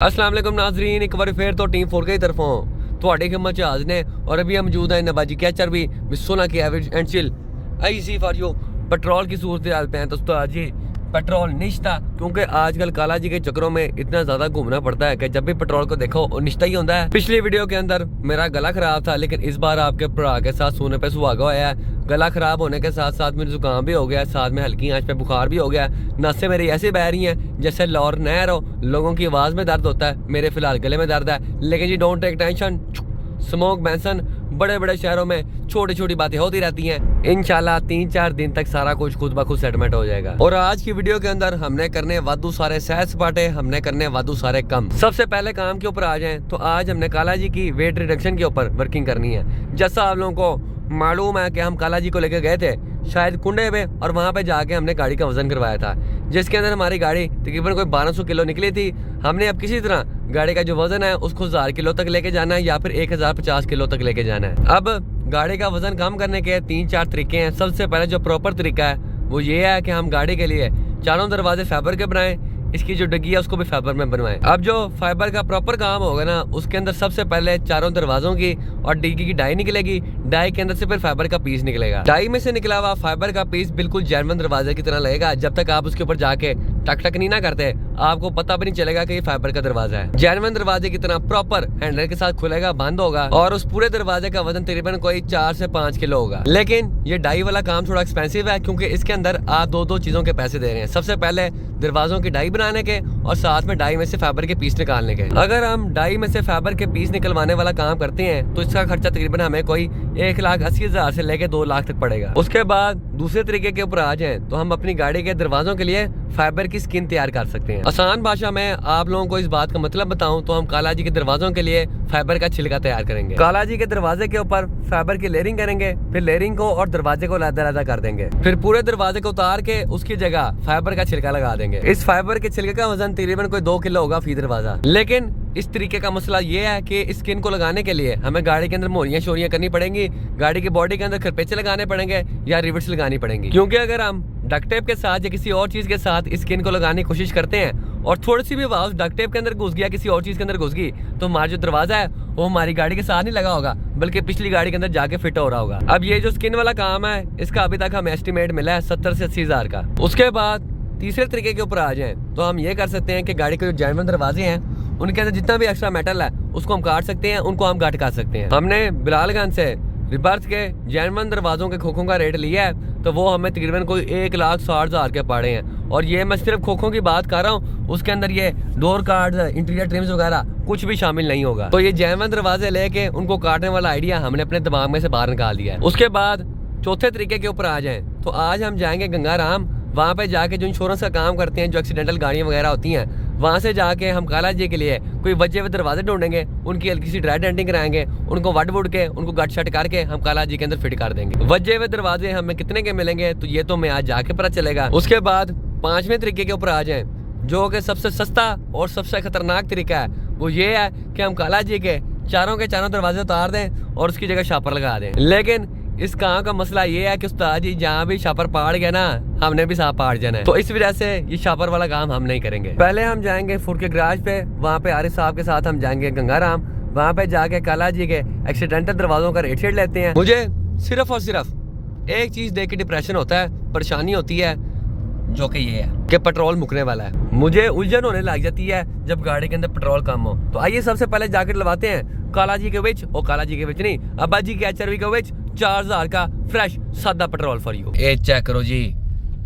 अस्सलाम वालेकुम नाजरीन, एक बार फिर तो टीम 4 की तरफों ਤੁਹਾਡੀ खिदमत च हाजिर ने और अभी हम मौजूद हैं नबाजी कैचर भी सोना की average and chill I see for you petrol की सूरत हाल पे हैं दोस्तों। आज ही पेट्रोल निश्ता क्योंकि आजकल काला जी के चक्करों में इतना ज़्यादा घूमना पड़ता है कि जब भी पेट्रोल को देखो वो निश्ता ही होता है। पिछली वीडियो के अंदर मेरा गला खराब था, लेकिन इस बार आपके भरा के साथ सोने पे सुहागा होया है। गला खराब होने के साथ साथ मुझे जुकाम भी हो गया, साथ में हल्की आंच पे बुखार भी हो गया। नसें मेरी ऐसे बह रही हैं जैसे लौर नहर हो। लोगों की आवाज़ में दर्द होता है, मेरे फिलहाल गले में दर्द है। लेकिन जी डोंट टेक टेंशन, स्मोक बैंसन बड़े बड़े शहरों में छोटी छोटी बातें होती रहती हैं। इंशाल्लाह 3-4 दिन तक सारा कुछ खुद ब खुद सेटलमेंट हो जाएगा। और आज की वीडियो के अंदर हमने करने वादू सारे सैर सपाटे, हमने करने वादू सारे कम। सबसे पहले काम के ऊपर आ जाएं तो आज हमने काला जी की वेट रिडक्शन के ऊपर वर्किंग करनी है। जैसा आप लोगों को मालूम है कि हम काला जी को लेकर गए थे शायद कुंडे पे, और वहाँ पे जाके हमने गाड़ी का वजन करवाया था, जिसके अंदर हमारी गाड़ी तकरीबन कोई 1200 किलो निकली थी। हमने अब किसी तरह गाड़ी का जो वजन है उसको 1000 किलो तक लेके जाना है या फिर 1050 किलो तक लेके जाना है। अब गाड़ी का वजन कम करने के 3-4 तरीके हैं। सबसे पहले जो प्रॉपर तरीका है वो ये है कि हम गाड़ी के लिए चारों दरवाजे फाइबर के बनाएं, इसकी जो डग्गी है उसको भी फाइबर में बनवाएं। अब जो फाइबर का प्रॉपर काम होगा ना, उसके अंदर सबसे पहले चारों दरवाजों की और डग्गी की डाई निकलेगी। डाई के अंदर से फिर फाइबर का पीस निकलेगा। डाई में से निकला हुआ फाइबर का पीस बिल्कुल जेन्युइन दरवाजे की तरह लगेगा। जब तक आप उसके ऊपर जाके टक टक नहीं ना करते, आपको पता भी नहीं चलेगा कि ये फाइबर का दरवाजा है। जेन्युइन दरवाजे की तरह प्रॉपर हैंडल के साथ खुलेगा, बंद होगा, और उस पूरे दरवाजे का वजन तकरीबन कोई 4 से 5 किलो होगा। लेकिन ये डाई वाला काम थोड़ा एक्सपेंसिव है क्योंकि इसके अंदर आप दो चीजों के पैसे दे रहे हैं। सबसे पहले दरवाजों की डाई बनाने के और साथ में डाई में से फाइबर के पीस निकालने के। अगर हम डाई में से फाइबर के पीस निकलवाने वाला काम करते हैं तो इसका खर्चा तकरीबन हमें कोई 1,80,000 से लेके 2 लाख तक पड़ेगा। उसके बाद दूसरे तरीके के ऊपर आ जाएं तो हम अपनी गाड़ी के दरवाजों के लिए फाइबर की स्किन तैयार कर सकते हैं। आसान भाषा में आप लोगों को इस बात का मतलब बताऊं तो हम काला जी के दरवाजों के लिए फाइबर का छिलका तैयार करेंगे। काला जी के दरवाजे के ऊपर फाइबर की लेयरिंग करेंगे, फिर लेयरिंग को और दरवाजे को अलग-अलग कर देंगे। फिर पूरे दरवाजे को उतार के उसकी जगह फाइबर का छिलका लगा देंगे। इस फाइबर के छिलके का वजन तकरीबन कोई 2 किलो होगा फी दरवाजा। लेकिन इस तरीके का मसला ये है कि इस स्किन को लगाने के लिए हमें गाड़ी के अंदर मोरियां शोरियां करनी पड़ेंगी, गाड़ी की बॉडी के अंदर खरपेचे लगाने पड़ेंगे या रिविट्स लगानी पड़ेंगी। क्योंकि अगर हम डक्ट टेप के साथ या किसी और चीज के साथ इस स्किन को लगाने की कोशिश करते हैं और थोड़ी सी भी आवाज डक्ट टेप के अंदर घुस गया, किसी और चीज के अंदर घुस गई, तो हमारा जो दरवाजा है वो हमारी गाड़ी के साथ नहीं लगा होगा बल्कि पिछली गाड़ी के अंदर जाके फिट हो रहा होगा। अब ये जो स्किन वाला काम है इसका अभी तक हमें एस्टिमेट मिला है 70 से 80 हजार का। उसके बाद तीसरे तरीके के ऊपर आ जाएं तो हम ये कर सकते हैं कि गाड़ी के जो जेन्युइन दरवाजे हैं उनके अंदर जितना भी एक्स्ट्रा मेटल है उसको हम काट सकते हैं, उनको हम घट कर सकते हैं। हमने बिलालगंज से रिबर्थ के जेन्युइन दरवाजों के खोखों का रेट लिया है तो वो हमें तकरीबन कोई 1,60,000 के पड़े हैं। और ये मैं सिर्फ खोखों की बात कर रहा हूँ, उसके अंदर ये डोर कार्ड, इंटीरियर ट्रिम्स वगैरह कुछ भी शामिल नहीं होगा। तो ये जेन्युइन दरवाजे लेके उनको काटने वाला आइडिया हमने अपने दिमाग में से बाहर निकाल दिया है। उसके बाद चौथे तरीके के ऊपर आ जाएं तो आज हम जाएंगे गंगाराम। वहाँ पे जाके जो इंश्योरेंस का काम करते हैं, जो एक्सीडेंटल गाड़ियाँ वगैरह होती हैं, वहाँ से जाके हम काला जी के लिए कोई वजह हुए दरवाजे ढूंढेंगे, उनकी हल्की सी ड्राई डेंटिंग कराएंगे, उनको वड वुड के उनको गट शट करके हम काला जी के अंदर फिट कर देंगे। वजह हुए दरवाजे हमें कितने के मिलेंगे तो ये तो मैं आज जाके पता चलेगा। उसके बाद 5वें तरीके के ऊपर आ जाएं जो कि सबसे सस्ता और सबसे खतरनाक तरीका है, वो ये है कि हम काला जी के चारों दरवाजे उतार दें और उसकी जगह शापर लगा दें। लेकिन इस काम का मसला ये है कि उस्ताद जी जहाँ भी शापर पाड़ गया ना, हमने भी साफ पाड़ जाना है। तो इस वजह से ये शापर वाला काम हम नहीं करेंगे। पहले हम जाएंगे फुर के गराज पे, वहाँ पे आरिफ साहब के साथ हम जाएंगे गंगाराम। वहाँ पे जाके काला जी के एक्सीडेंटल दरवाजों का रेट शेट लेते हैं। मुझे सिर्फ और सिर्फ एक चीज देख के डिप्रेशन होता है, परेशानी होती है, जो कि ये है कि पेट्रोल मुकने वाला है। मुझे उलझन होने लग जाती है जब गाड़ी के अंदर पेट्रोल कम हो। तो आइए सबसे पहले जैकेट लगवाते हैं काला जी के विच, और काला जी के विच नहीं, अब्बा जी के HRV के विच 4000 का फ्रेश सादा पेट्रोल फॉर यू। ए चेक करो जी,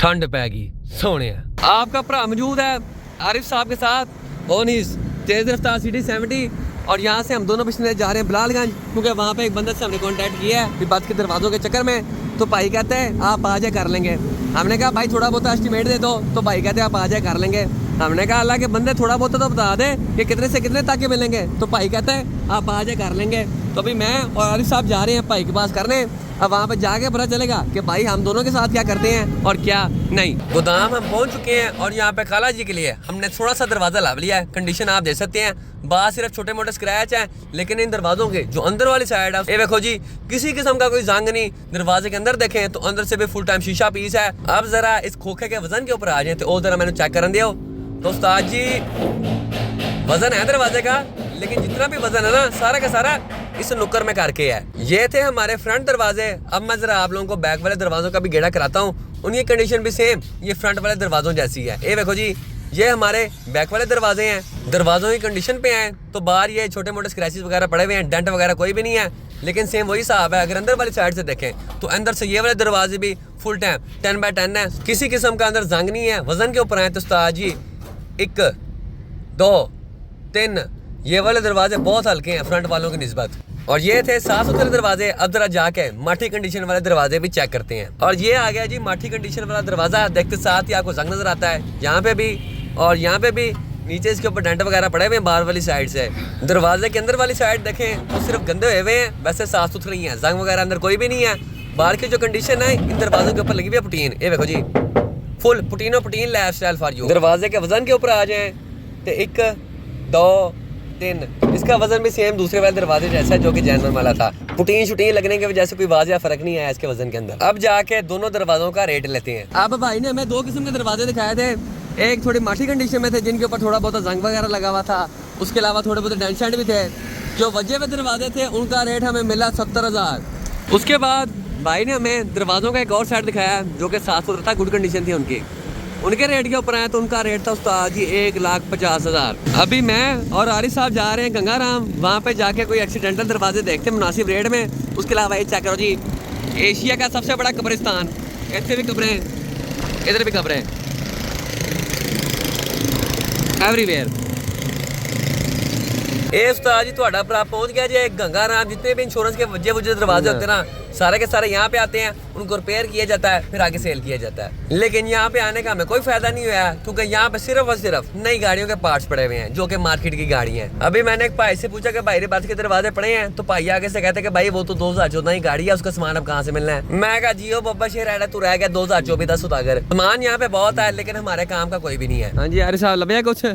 ठंड पैगी सोने। आपका भरा मौजूद है आरिफ साहब के साथ ऑन हिज तेज रफ्तार CD 70, और यहाँ से हम दोनों पिछले जा रहे हैं बिलालगंज क्योंकि वहाँ पे एक बंदे से हमने कॉन्टैक्ट किया है बात के दरवाजों के चक्कर में। तो भाई कहते हैं आप आ जाए कर लेंगे। हमने कहा भाई थोड़ा बहुत एस्टिमेट दे दो, तो भाई कहते हैं आप आ जाए कर लेंगे। हमने कहा अल्लाह के बंदे थोड़ा बहुत तो बता दे कि कितने से कितने तक के मिलेंगे, तो भाई कहते हैं आप आ जाए कर लेंगे। तो अभी मैं और आरिफ साहब जा रहे हैं भाई के पास करने। अब वहाँ पे जाके पता चलेगा कि भाई हम दोनों के साथ क्या करते हैं और क्या नहीं। गोदाम हम पहुँच चुके हैं और यहाँ पे काला जी के लिए हमने थोड़ा सा दरवाजा ला लिया है। कंडीशन आप देख सकते हैं, बाहर सिर्फ छोटे मोटे स्क्रैच है, लेकिन इन दरवाजों के जो अंदर वाली साइड है ये देखो जी, किसी किस्म का कोई जंग नहीं। दरवाजे के अंदर देखें तो अंदर से भी फुल टाइम शीशा पीस है। अब जरा इस खोखे के वजन के ऊपर आ जाए तो जरा मैंने चेक कर दिया तो उस्ताद जी वजन है दरवाजे का, लेकिन जितना भी वजन है ना सारा का सारा इस नुक्कर में करके है। ये थे हमारे फ्रंट दरवाजे। अब मैं जरा आप लोगों को बैक वाले दरवाजों का भी गेड़ा कराता हूँ। उनकी कंडीशन भी सेम ये फ्रंट वाले दरवाजों जैसी है। ये देखो जी, ये हमारे बैक वाले दरवाजे हैं। दरवाजों की कंडीशन पे हैं तो बाहर ये छोटे मोटे स्क्रैचेस वगैरह पड़े हुए हैं, डेंट वगैरह कोई भी नहीं है, लेकिन सेम वही हिसाब है। अगर अंदर वाली साइड से देखें तो अंदर से ये वाले दरवाजे भी फुल टाइम 10x10 है, किसी किस्म का अंदर जंग नहीं है। वजन के ऊपर है तो उस्ताद जी 1 2 3 ये वाले दरवाजे बहुत हल्के हैं फ्रंट वालों की निस्बत। और ये थे साफ सुथरे दरवाजे। अब जरा जाके माठी कंडीशन वाले दरवाजे भी चेक करते हैं। और ये आ गया जी माठी कंडीशन वाला दरवाजा। देखते साथ ही आपको जंग नजर आता है, यहाँ पे भी और यहाँ पे भी। नीचे इसके ऊपर डेंट वगैरह पड़े हुए हैं बाहर वाली साइड से। दरवाजे के अंदर वाली साइड देखें तो सिर्फ गंदे हुए हुए हैं, वैसे साफ सुथरे ही हैं, जंग वगैरह अंदर कोई भी नहीं है। बाहर की जो कंडीशन है इन दरवाजों के ऊपर लगी हुई है पुटीन। ये देखो जी, फुल पुटीनो पुटीन लाइफ स्टाइल फॉर यू। दरवाजे के वजन के ऊपर आ जाए तो 1 2 3 इसका वजन भी सेम दूसरे वाले दरवाजे जैसा है जो कि जैनवन वाला था। पुटीन शुटीन लगने की वजह से कोई वाजिया फर्क नहीं आया इसके वजन के अंदर। अब जाके दोनों दरवाजों का रेट लेते हैं। अब भाई ने हमें 2 किस्म के दरवाजे दिखाए थे। एक थोड़ी माठी कंडीशन में थे जिनके ऊपर थोड़ा बहुत जंग वगैरह लगा हुआ था, उसके अलावा थोड़े बहुत डेंट शेंट भी थे। जो वजह हुए दरवाजे थे उनका रेट हमें मिला 70,000। उसके बाद भाई ने हमें दरवाजों का एक और सेट दिखाया जो कि साफ सुथरा था, गुड कंडीशन थी उनकी। उनके रेट के ऊपर आए तो उनका रेट था उस्ताद जी 1,50,000। अभी मैं और आरिफ साहब जा रहे हैं गंगाराम, वहाँ पे जाके कोई एक्सीडेंटल दरवाजे देखते हैं मुनासिब रेट में। उसके अलावा ये चेक करो जी, एशिया का सबसे बड़ा कब्रिस्तान, ऐसे भी कब्रें, इधर भी कब्रें, एवरीवेयर। ये उस्ताद जी ਤੁਹਾਡਾ भरा पहुंच गया जी गंगाराम। जितने भी इंश्योरेंस के वजह दरवाजे होते हैं ना सारे के सारे यहाँ पे आते हैं, उनको रिपेयर किया जाता है, फिर आगे सेल किया जाता है। लेकिन यहाँ पे आने का हमें कोई फायदा नहीं हुआ क्योंकि यहाँ पे सिर्फ और सिर्फ नई गाड़ियों के पार्ट्स पड़े हुए हैं जो कि मार्केट की गाड़ी हैं। अभी मैंने एक भाई से पूछा कि भाई बात के दरवाजे पड़े हैं, तो भाई आगे से कहते हैं कि भाई वो तो 2014 की गाड़ी है, उसका सामान अब कहाँ से मिलना है। मैं कहा जियो बब्बा शेर तू रह गया 2024 10 उतागर। सामान यहाँ पे बहुत है लेकिन हमारे काम का कोई भी नहीं है। हाँ जी यार साहब लभ्या कुछ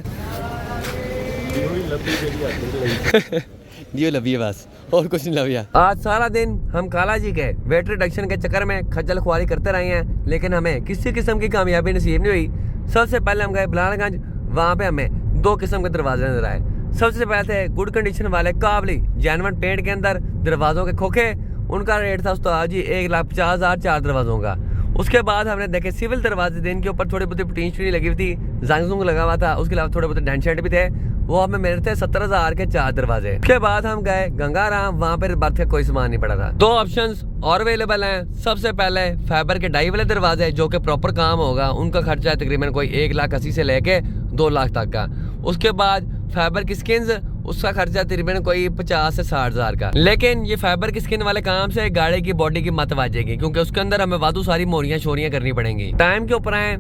जियो लभी है बस, और कुछ नहीं लभिया। आज सारा दिन हम काला जी के वेट रिडक्शन के चक्कर में खज्जल खुआरी करते रहे हैं, लेकिन हमें किसी किस्म की कामयाबी नसीब नहीं हुई। सबसे पहले हम गए बिलालगंज, वहाँ पे हमें 2 किस्म के दरवाजे नजर आए। सबसे पहले थे गुड कंडीशन वाले काबली जैनवन पेंट के अंदर दरवाजों के खोखे, उनका रेट था उस्ताद जी 1,50,000 4 दरवाजों का। उसके बाद हमने देखे सिविल दरवाजे, दिन के ऊपर थोड़ी बहुत पुटीन लगी हुई थी, जंग लगा हुआ था, उसके अलावा थोड़े बहुत डेंट शेंट भी थे, वो हमें मिले थे 70,000 के 4 दरवाजे। उसके बाद हम गए गंगाराम, वहाँ पर बर्थ का कोई सामान नहीं पड़ा था। 2 ऑप्शंस और अवेलेबल हैं। सबसे पहले फाइबर के डाई वाले दरवाजे जो कि प्रॉपर काम होगा, उनका खर्चा है तकरीबन कोई 1,80,000 से लेके 2 लाख तक का। उसके बाद फाइबर की स्किन्स, उसका खर्चा तकरीबन कोई 50 से 60,000 का। लेकिन ये फाइबर की स्किन वाले काम से गाड़ी की बॉडी की मत वाजेगी क्योंकि उसके अंदर हमें वादू सारी मोरियां शोरियां करनी पड़ेंगी। टाइम के ऊपर आए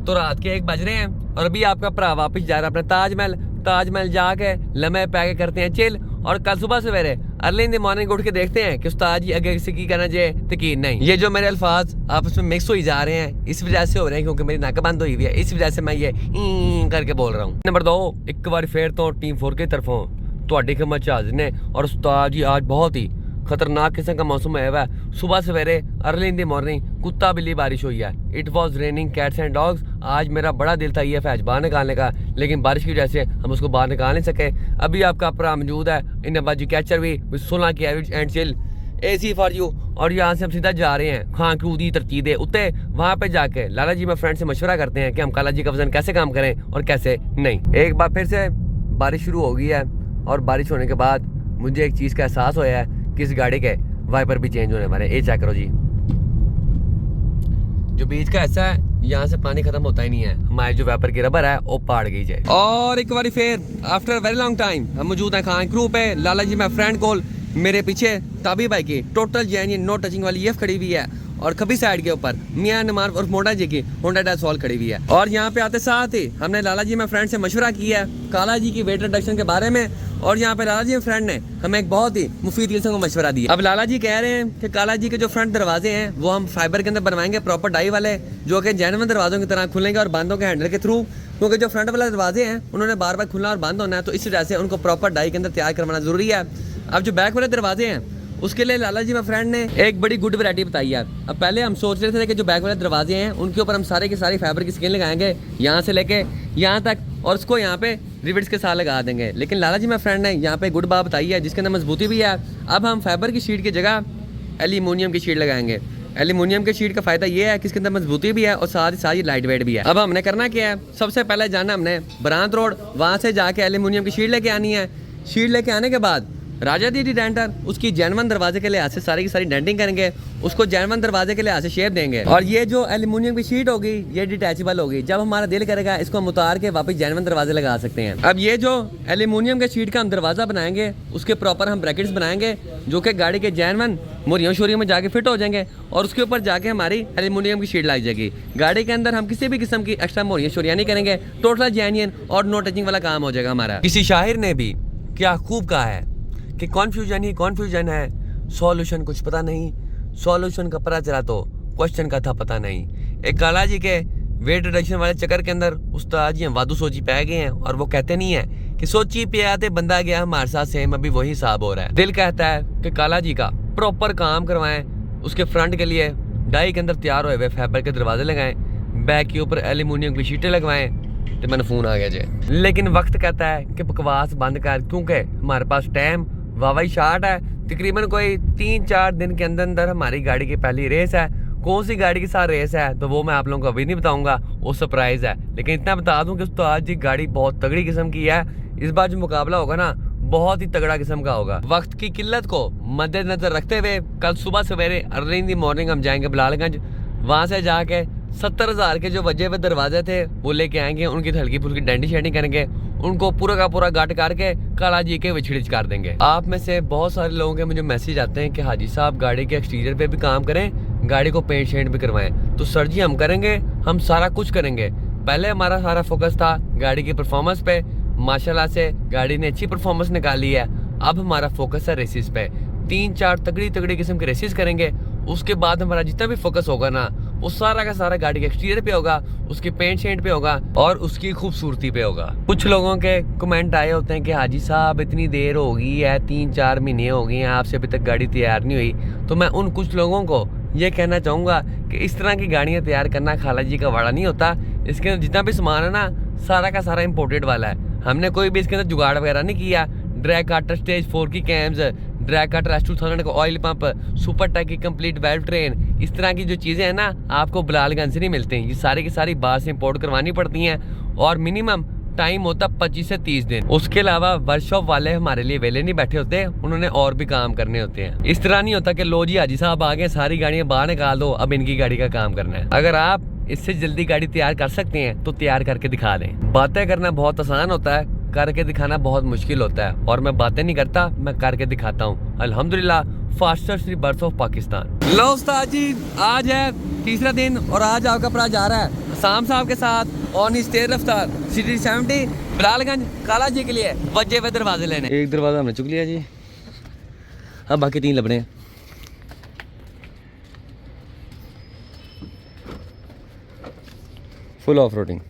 तो रात के 1 बज रहे हैं और अभी आपका भरा वापस जा रहा है अपने ताजमहल जाके लम्हे पैके करते हैं चिल, और कल सुबह सवेरे अर्ली इन द मॉर्निंग उठ के देखते हैं कि उस्ताद जी आगे से की करना चाहिए यकीन नहीं। ये जो मेरे अल्फाज आपस में मिक्स हो जा रहे हैं इस वजह से हो रहे हैं क्योंकि मेरी नाक बंद हुई हुई है, इस वजह से मैं ये करके बोल रहा हूँ। नंबर 2 एक बार फिर तो टीम 4 की तरफों ਤੁਹਾਡੀ खिदमत च हाजिर ने। और उस्ताद जी आज बहुत ही खतरनाक किस्म का मौसम है। सुबह सवेरे अर्ली इन द मॉर्निंग कुत्ता बिल्ली बारिश हुई है। It was raining cats and dogs. आज मेरा बड़ा दिल था ये फैज बाहर निकालने का, लेकिन बारिश की वजह से हम उसको बाहर निकाल नहीं सके। अभी आपका अपना मौजूद है इन बाजी कैचर भी 16 की average and chill AC for you. और यहाँ से हम सीधा जा रहे हैं खां क्रूदी तरतीब उत्ते। वहाँ पे जाके लाला जी में फ्रेंड से मशवरा करते हैं कि हम काला जी का वजन कैसे काम करें और कैसे नहीं। एक बार फिर से बारिश शुरू हो गई है और बारिश होने के बाद मुझे एक चीज़ का एहसास होया है कि इस गाड़ी के वाइपर भी चेंज होने वाले। ये चेक करो जी, जो बीच का ऐसा है यहाँ से पानी खत्म होता ही नहीं है, हमारे जो वाइपर की रबर है वो पाड़ गई है। और एक बार फिर आफ्टर वेरी लॉन्ग टाइम हम मौजूद हैं खान क्रू पे। लाला जी मैं फ्रेंड कोल, मेरे पीछे ताबी भाई की टोटल जैन नो टचिंग वाली EF खड़ी हुई है, और खबी साइड के ऊपर मियां नमार और मोडा जी की होंडा डैशबोर्ड खड़ी हुई है। और यहाँ पे आते साथ ही हमने लाला जी में फ्रेंड से मशवरा किया है काला जी की वेट रिडक्शन के बारे में, और यहाँ पे लाला जी फ्रेंड ने हमें एक बहुत ही मुफीद किस्म का मशवरा दिया। अब लाला जी कह रहे हैं कि काला जी के जो फ्रंट दरवाजे हैं वो हम फाइबर के अंदर बनवाएंगे, प्रॉपर डाई वाले, जो कि जैनवन दरवाजों की तरह खुलेंगे और बंदों के हैंडल के थ्रू, क्योंकि जो फ्रंट वाले दरवाजे हैं उन्होंने बार बार खुलना और बंद होना है, तो इस वजह से उनको प्रॉपर डाई के अंदर तैयार करवाना जरूरी है। अब जो बैक वाले दरवाजे हैं उसके लिए लाला जी मेरे फ्रेंड ने एक बड़ी गुड वैरायटी बताई है। अब पहले हम सोच रहे थे कि जो बैक वाले दरवाजे हैं उनके ऊपर हम सारे के सारी फाइबर की स्किन लगाएंगे यहाँ से लेके यहाँ तक, और उसको यहाँ पे रिविट्स के साथ लगा देंगे। लेकिन लाला जी मेरे फ्रेंड ने यहाँ पे गुड बात बताई है जिसके अंदर मजबूती भी है। अब हम फाइबर की शीट की जगह एल्यूमिनियम की शीट लगाएंगे। एल्यूमिनियम के शीट का फायदा ये है कि इसके अंदर मजबूती भी है और साथ ही साथ लाइट वेट भी है। अब हमने करना क्या है, सबसे पहले जाना हमने बरांत रोड, वहाँ से जाके एल्यूमिनियम की शीट लेके आनी है। शीट लेके आने के बाद राजा दी डेंटर उसकी जैनवन दरवाजे के लिहाज से सारी की सारी डेंटिंग करेंगे, उसको जैनवन दरवाजे के लिहाज से शेप देंगे। और ये जो एल्यूमिनियम की शीट होगी ये डिटैचेबल होगी, जब हमारा दिल करेगा इसको हम उतार के वापस जैनवन दरवाजे लगा सकते हैं। अब ये जो एल्यूमिनियम के शीट का हम दरवाजा बनाएंगे उसके प्रॉपर हम ब्रैकेट्स बनाएंगे जो कि गाड़ी के जैनवन मोरियों शोरियों में जाके फिट हो जाएंगे और उसके ऊपर जाके हमारी एल्यूमिनियम की शीट लग जाएगी। गाड़ी के अंदर हम किसी भी किस्म की एक्स्ट्रा मोरियां शोरियां नहीं करेंगे, टोटल जेन्युइन और नो टचिंग वाला काम हो जाएगा हमारा। किसी शायर ने भी क्या खूब कहा है कि कॉन्फ्यूजन ही कॉन्फ्यूजन है, सॉल्यूशन कुछ पता नहीं, सॉल्यूशन का पता चला तो क्वेश्चन का था पता नहीं। एक काला जी के वेट रिडक्शन वाले चक्कर के अंदर उस्ताद जी हम वादू सोची पै गए हैं और वो कहते नहीं है कि सोची पे आते बंदा गया हमारे साथ सेम, अभी वही हिसाब हो रहा है। दिल कहता है कि काला जी का प्रॉपर काम करवाएं, उसके फ्रंट के लिए डाई के अंदर तैयार हुए फाइबर के दरवाजे लगाएं, बैक के ऊपर एल्यूमिनियम की शीटें लगवाएं। तो मैंने फ़ोन आ गया जी, लेकिन वक्त कहता है कि बकवास बंद कर, क्योंकि हमारे पास टाइम वावाई शार्ट है। तकरीबन कोई 3-4 दिन के अंदर अंदर हमारी गाड़ी की पहली रेस है। कौन सी गाड़ी के साथ रेस है तो वो मैं आप लोगों को अभी नहीं बताऊंगा, वो सरप्राइज है। लेकिन इतना बता दूं कि उस्ताद जी गाड़ी बहुत तगड़ी किस्म की है। इस बार जो मुकाबला होगा ना बहुत ही तगड़ा किस्म का होगा। वक्त की किल्लत को मद्देनजर रखते हुए कल सुबह सवेरे अर्ली इन दी मॉर्निंग हम जाएंगे बिलालगंज, वहाँ से जाके 70,000 के जो वजह हुए दरवाजे थे वो लेके आएंगे, उनकी हल्की फुल्की डेंटिंग शेंटिंग करेंगे, उनको पूरा का पूरा गट करके काला जी के विछड़िच कर देंगे। आप में से बहुत सारे लोगों के मुझे मैसेज आते हैं कि हाजी साहब गाड़ी के एक्सटीरियर पे भी काम करें, गाड़ी को पेंट शेंट भी करवाएं। तो सर जी हम करेंगे, हम सारा कुछ करेंगे। पहले हमारा सारा फोकस था गाड़ी की परफॉर्मेंस पे, माशाल्लाह से गाड़ी ने अच्छी परफॉर्मेंस निकाली है। अब हमारा फोकस है रेसिस पे, 3-4 तगड़ी तगड़ी किस्म के रेसिस करेंगे। उसके बाद हमारा जितना भी फोकस होगा ना वो सारा का सारा गाड़ी के एक्सटीरियर पे होगा, उसके पेंट शेंट पे होगा और उसकी खूबसूरती पे होगा। कुछ लोगों के कमेंट आए होते हैं कि हाजी साहब इतनी देर हो गई है, 3-4 महीने हो गए हैं, आपसे अभी तक गाड़ी तैयार नहीं हुई। तो मैं उन कुछ लोगों को ये कहना चाहूँगा कि इस तरह की गाड़ियाँ तैयार करना खाला जी का वाड़ा नहीं होता। इसके अंदर जितना भी सामान है ना सारा का सारा इम्पोर्टेड वाला है। हमने कोई भी इसके अंदर जुगाड़ वगैरह नहीं किया। ड्रैग कार्टर स्टेज 4 की कैम्स, ड्रैग कार्टर S2000 का ऑयल पंप, सुपर टैक की कंप्लीट वेल्व ट्रेन, इस तरह की जो चीज़ें हैं ना आपको बिलालगंज से नहीं मिलती। ये सारी की सारी बाहर से इम्पोर्ट करवानी पड़ती हैं और मिनिमम टाइम होता 25 से 30 दिन। उसके अलावा वर्कशॉप वाले हमारे लिए वेले नहीं बैठे होते, उन्होंने और भी काम करने होते हैं। इस तरह नहीं होता कि लो जी हाजी साहब आ गए, सारी गाड़ियाँ बाहर निकाल दो, अब इनकी गाड़ी का काम करना है। अगर आप इससे जल्दी गाड़ी तैयार कर सकते हैं तो तैयार करके दिखा दें। बातें करना बहुत आसान होता है, करके दिखाना बहुत मुश्किल होता है। और मैं बातें नहीं करता, मैं करके दिखाता हूँ। अल्हम्दुलिल्लाह फास्टेस्ट बर्थ ऑफ पाकिस्तान। लो उस्ताद जी आज है तीसरा दिन और आज आपका अपना जा रहा है साम साहब के साथ ऑन इस तेज रफ्तार सिटी 70 बिलालगंज काला जी के लिए वजह वे दरवाजे लेने। एक दरवाजा हमने चुक लिया जी, अब बाकी 3 लबने हैं। Full off roading.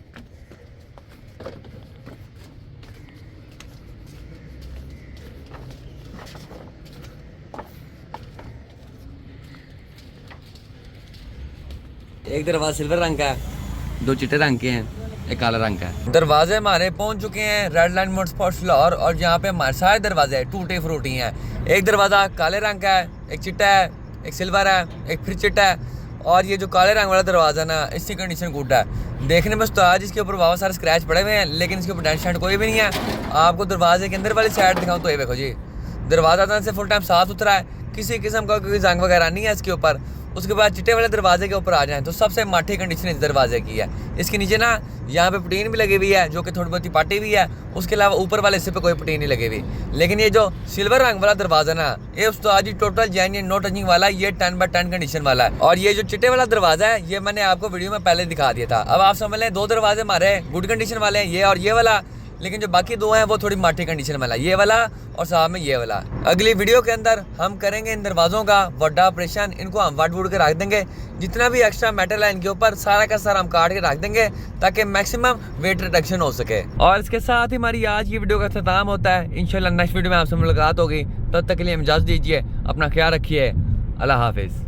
एक दरवाजा सिल्वर रंग का है, 2 चिट्टे रंग के हैं, एक काला रंग का है। दरवाजे हमारे पहुंच चुके हैं रेड लाइन मोटरस्पोर्ट्स लाहौर और यहाँ पे हमारे सारे दरवाजे टूटे फ्रूटी हैं। एक दरवाजा काले रंग का है, एक चिट्टा है, एक सिल्वर है, एक फिर चिट्टा है। और ये जो काले रंग वाला दरवाजा ना इसकी कंडीशन गुड है। देखने में तो आज इसके ऊपर बहुत सारे स्क्रैच पड़े हुए हैं लेकिन इसके ऊपर डेंट शेंट कोई भी नहीं है। आपको दरवाजे के अंदर वाली साइड दिखाऊँ तो ये देखो जी, दरवाजा से फुल टाइम साफ सुथरा है, किसी किस्म का कोई जंग वगैरह नहीं है इसके ऊपर। उसके बाद चिट्टे वाले दरवाजे के ऊपर आ जाएं तो सबसे माठी कंडीशन इस दरवाजे की है। इसके नीचे ना यहाँ पे पटीन भी लगी हुई है जो कि थोड़ी बहुत पाटी भी है, उसके अलावा ऊपर वाले हिस्से पे कोई पटीन नहीं लगी हुई। लेकिन ये जो सिल्वर रंग वाला दरवाजा ना ये उस्ताद जी टोटल जेन्युइन नो टचिंग वाला, ये 10/10 कंडीशन वाला है। और ये जो चिट्टे वाला दरवाजा है ये मैंने आपको वीडियो में पहले दिखा दिया था। अब आप समझ लें 2 दरवाजे हमारे गुड कंडीशन वाले हैं, ये और ये वाला, लेकिन जो बाकी 2 हैं वो थोड़ी माठी कंडीशन वाला, ये वाला और साथ में ये वाला। अगली वीडियो के अंदर हम करेंगे इन दरवाज़ों का बड़ा ऑपरेशन, इनको हम वट वुड के रख देंगे, जितना भी एक्स्ट्रा मेटल है इनके ऊपर सारा का सारा हम काट के रख देंगे ताकि मैक्सिमम वेट रिडक्शन हो सके। और इसके साथ ही हमारी आज की वीडियो का अख्ताम होता है। इंशाल्लाह नेक्स्ट वीडियो में आपसे मुलाकात होगी, तब तक के लिए हम इजाज़त दीजिए, अपना ख्याल रखिए। अल्लाह हाफिज़।